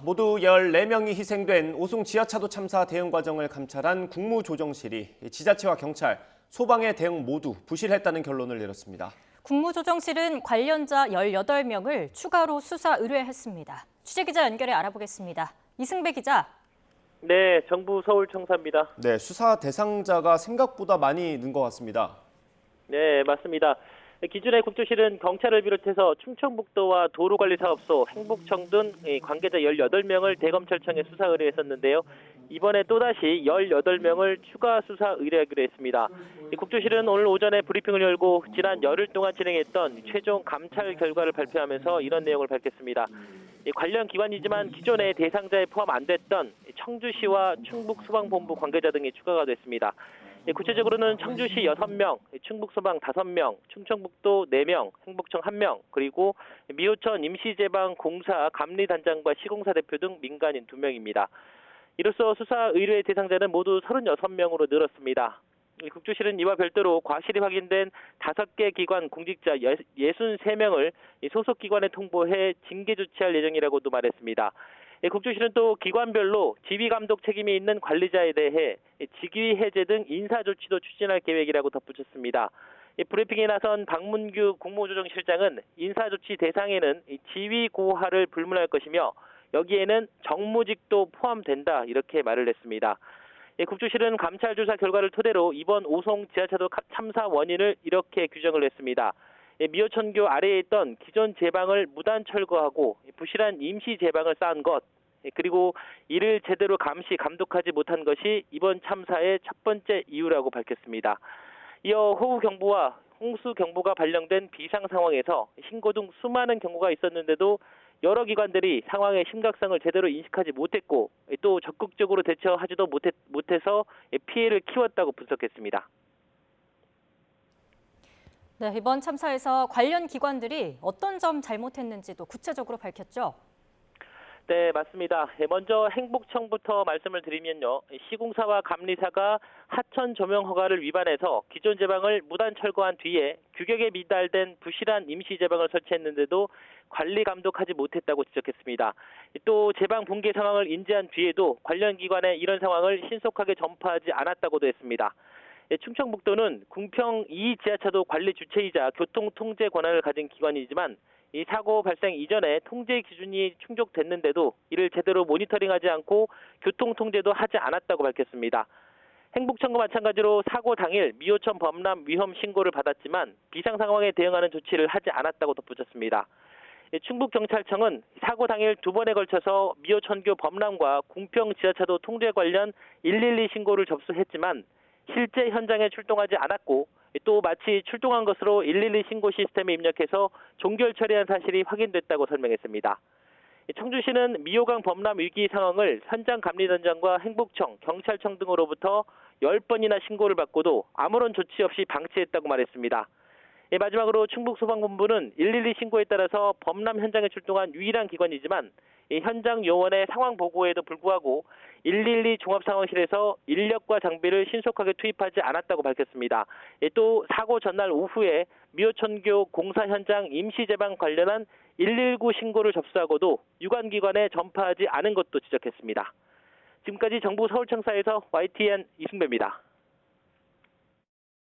모두 14명이 희생된 오송 지하차도 참사 대응 과정을 감찰한 국무조정실이 지자체와 경찰, 소방의 대응 모두 부실했다는 결론을 내렸습니다. 국무조정실은 관련자 18명을 추가로 수사 의뢰했습니다. 취재기자 연결해 알아보겠습니다. 이승배 기자. 네, 정부 서울청사입니다. 네, 수사 대상자가 생각보다 많이 는 것 같습니다. 네, 맞습니다. 기존의 국조실은 경찰을 비롯해서 충청북도와 도로관리사업소, 행복청 등 관계자 18명을 대검찰청에 수사 의뢰했었는데요. 이번에 또다시 18명을 추가 수사 의뢰하기로 했습니다. 국조실은 오늘 오전에 브리핑을 열고 지난 열흘 동안 진행했던 최종 감찰 결과를 발표하면서 이런 내용을 밝혔습니다. 관련 기관이지만 기존의 대상자에 포함 안 됐던 청주시와 충북소방본부 관계자 등이 추가가 됐습니다. 구체적으로는 청주시 6명, 충북소방 5명, 충청북도 4명, 행복청 1명, 그리고 미호천 임시제방공사 감리단장과 시공사 대표 등 민간인 2명입니다. 이로써 수사 의뢰 대상자는 모두 36명으로 늘었습니다. 국조실은 이와 별도로 과실이 확인된 5개 기관 공직자 63명을 소속 기관에 통보해 징계 조치할 예정이라고도 말했습니다. 국조실은 또 기관별로 지휘감독 책임이 있는 관리자에 대해 직위 해제 등 인사 조치도 추진할 계획이라고 덧붙였습니다. 브리핑에 나선 박문규 국무조정실장은 인사 조치 대상에는 지휘 고하를 불문할 것이며 여기에는 정무직도 포함된다 이렇게 말을 했습니다. 국조실은 감찰 조사 결과를 토대로 이번 오송 지하차도 참사 원인을 이렇게 규정을 했습니다. 미호천교 아래에 있던 기존 제방을 무단 철거하고 부실한 임시 제방을 쌓은 것, 그리고 이를 제대로 감시, 감독하지 못한 것이 이번 참사의 첫 번째 이유라고 밝혔습니다. 이어 호우경보와 홍수경보가 발령된 비상 상황에서 신고 등 수많은 경고가 있었는데도 여러 기관들이 상황의 심각성을 제대로 인식하지 못했고 또 적극적으로 대처하지도 못해서 피해를 키웠다고 분석했습니다. 네, 이번 참사에서 관련 기관들이 어떤 점 잘못했는지도 구체적으로 밝혔죠? 네, 맞습니다. 먼저 행복청부터 말씀을 드리면요. 시공사와 감리사가 하천 조명 허가를 위반해서 기존 제방을 무단 철거한 뒤에 규격에 미달된 부실한 임시 제방을 설치했는데도 관리 감독하지 못했다고 지적했습니다. 또 제방 붕괴 상황을 인지한 뒤에도 관련 기관에 이런 상황을 신속하게 전파하지 않았다고도 했습니다. 충청북도는 궁평 2 지하차도 관리 주체이자 교통 통제 권한을 가진 기관이지만 이 사고 발생 이전에 통제 기준이 충족됐는데도 이를 제대로 모니터링하지 않고 교통 통제도 하지 않았다고 밝혔습니다. 행복청과 마찬가지로 사고 당일 미호천 범람 위험 신고를 받았지만 비상 상황에 대응하는 조치를 하지 않았다고 덧붙였습니다. 충북경찰청은 사고 당일 2번에 걸쳐서 미호천교 범람과 궁평 지하차도 통제 관련 112 신고를 접수했지만 실제 현장에 출동하지 않았고 또 마치 출동한 것으로 112 신고 시스템에 입력해서 종결 처리한 사실이 확인됐다고 설명했습니다. 청주시는 미호강 범람 위기 상황을 현장 감리단장과 행복청, 경찰청 등으로부터 10번이나 신고를 받고도 아무런 조치 없이 방치했다고 말했습니다. 마지막으로 충북소방본부는 112 신고에 따라서 범람 현장에 출동한 유일한 기관이지만 현장 요원의 상황 보고에도 불구하고 112 종합상황실에서 인력과 장비를 신속하게 투입하지 않았다고 밝혔습니다. 또 사고 전날 오후에 미호천교 공사 현장 임시 제방 관련한 119 신고를 접수하고도 유관기관에 전파하지 않은 것도 지적했습니다. 지금까지 정부 서울청사에서 YTN 이승배입니다.